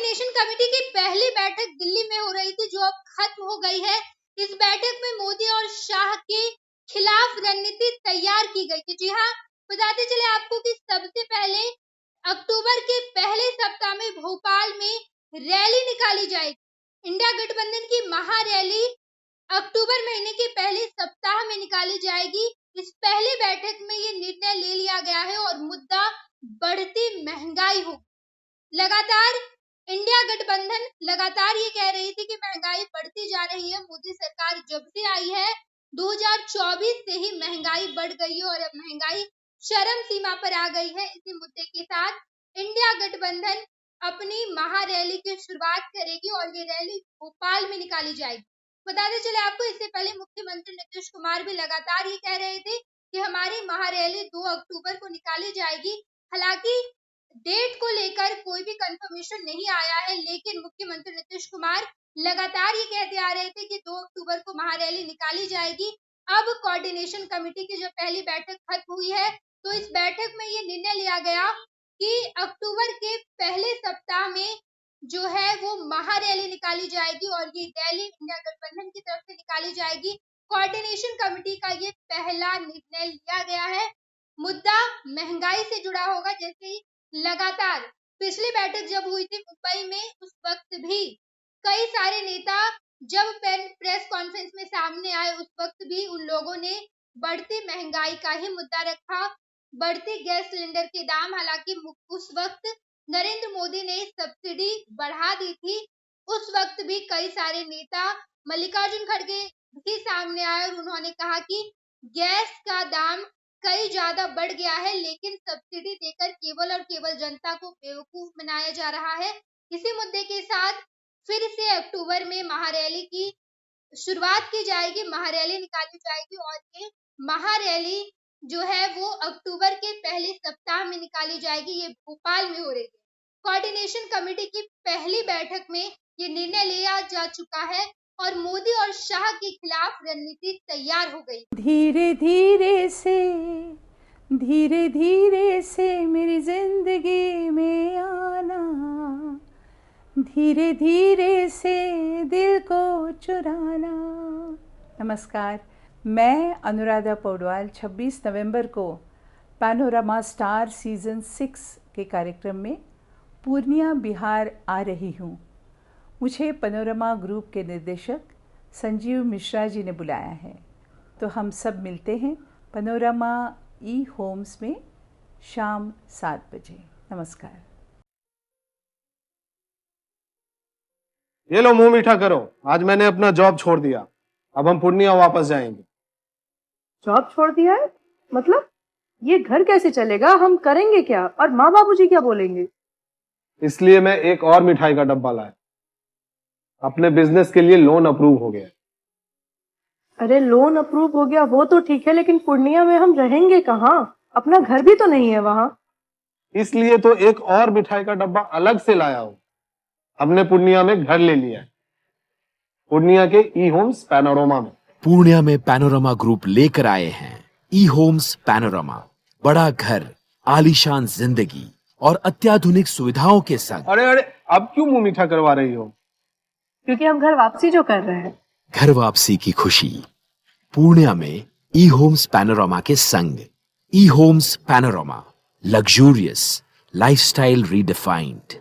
Coordination committee की पहली बैठक दिल्ली में हो रही थी, जो अब खत्म हो गई है। इस बैठक में मोदी और शाह के खिलाफ रणनीति तैयार की गई थी। जी हाँ, बताते चले आपको कि सबसे पहले अक्टूबर के पहले सप्ताह में भोपाल में रैली निकाली जाएगी। इंडिया गठबंधन की महारैली अक्टूबर महीने के पहले सप्ताह में निकाली जाएगी। इस पहली बैठक में ये निर्णय ले लिया गया है और मुद्दा बढ़ती महंगाई होगी। लगातार इंडिया गठबंधन लगातार ये कह रही थी कि महंगाई बढ़ती जा रही है। मोदी सरकार जब से आई है 2024 से ही महंगाई बढ़ गई है और अब महंगाई चरम सीमा पर आ गई है। इसी मुद्दे के साथ इंडिया गठबंधन अपनी महारैली की शुरुआत करेगी और ये रैली भोपाल में निकाली जाएगी। बताते चले आपको, इससे पहले मुख्यमंत्री नीतीश कुमार भी लगातार ये कह रहे थे कि हमारी महारैली 2 अक्टूबर को निकाली जाएगी। हालांकि डेट को लेकर कोई भी कंफर्मेशन नहीं आया है, लेकिन मुख्यमंत्री नीतीश कुमार लगातार ये कहते आ रहे थे कि 2 अक्टूबर को महारैली निकाली जाएगी। अब कोऑर्डिनेशन कमेटी की जो पहली बैठक खत्म हुई है, तो इस बैठक में ये निर्णय लिया गया कि अक्टूबर के पहले सप्ताह में जो है वो महारैली निकाली जाएगी और ये रैली इंडिया गठबंधन की तरफ से निकाली जाएगी। कोऑर्डिनेशन कमेटी का ये पहला निर्णय लिया गया है। मुद्दा महंगाई से जुड़ा होगा। जैसे ही लगातार पिछली बैठक जब हुई थी मुंबई में, उस वक्त भी कई सारे नेता जब प्रेस कॉन्फ्रेंस में सामने आए, उस वक्त भी उन लोगों ने बढ़ती महंगाई का ही मुद्दा रखा, बढ़ती गैस सिलेंडर के दाम। हालांकि उस वक्त नरेंद्र मोदी ने सब्सिडी बढ़ा दी थी। उस वक्त भी कई सारे नेता, मल्लिकार्जुन खड़गे भी सामने आए और उन्होंने कहा कि गैस का दाम कई ज्यादा बढ़ गया है, लेकिन सब्सिडी देकर केवल और केवल जनता को बेवकूफ बनाया जा रहा है। इसी मुद्दे के साथ फिर से अक्टूबर में महारैली की शुरुआत की जाएगी, महारैली निकाली जाएगी और ये महारैली जो है वो अक्टूबर के पहले सप्ताह में निकाली जाएगी। ये भोपाल में हो रही है। कोऑर्डिनेशन कमेटी की पहली बैठक में ये निर्णय लिया जा चुका है और मोदी और शाह के खिलाफ रणनीति तैयार हो गई। धीरे धीरे से मेरी जिंदगी में आना, धीरे धीरे से दिल को चुराना। नमस्कार, मैं अनुराधा पौडवाल 26 नवंबर को पैनोरमा स्टार सीजन 6 के कार्यक्रम में पूर्णिया बिहार आ रही हूँ। मुझे पैनोरमा ग्रुप के निर्देशक संजीव मिश्रा जी ने बुलाया है, तो हम सब मिलते हैं पैनोरमा ई होम्स में शाम 7 बजे। नमस्कार। ये लो मुंह मीठा करो, आज मैंने अपना जॉब छोड़ दिया। अब हम पूर्णिया वापस जाएंगे। जॉब छोड़ दिया है? मतलब ये घर कैसे चलेगा? हम करेंगे क्या? और माँ बाबूजी क्या बोलेंगे? इसलिए मैं एक और मिठाई का डब्बा लाया। अपने बिजनेस के लिए लोन अप्रूव हो गया। अरे लोन अप्रूव हो गया वो तो ठीक है, लेकिन पूर्णिया में हम रहेंगे कहाँ? अपना घर भी तो नहीं है वहाँ। इसलिए तो एक और मिठाई का डब्बा अलग से लाया हूँ। हमने पूर्णिया में घर ले लिया है, पूर्णिया के ई होम्स पैनोरमा में। पूर्णिया में पैनोरमा ग्रुप लेकर आए हैं ई होम्स पैनोरमा। बड़ा घर, आलीशान जिंदगी और अत्याधुनिक सुविधाओं के संग। अरे अब क्यों मुंह मीठा करवा रही हो? क्योंकि हम घर वापसी जो कर रहे हैं। घर वापसी की खुशी पूर्णिया में ई होम्स पैनोरमा के संग। ई homes panorama, luxurious lifestyle redefined.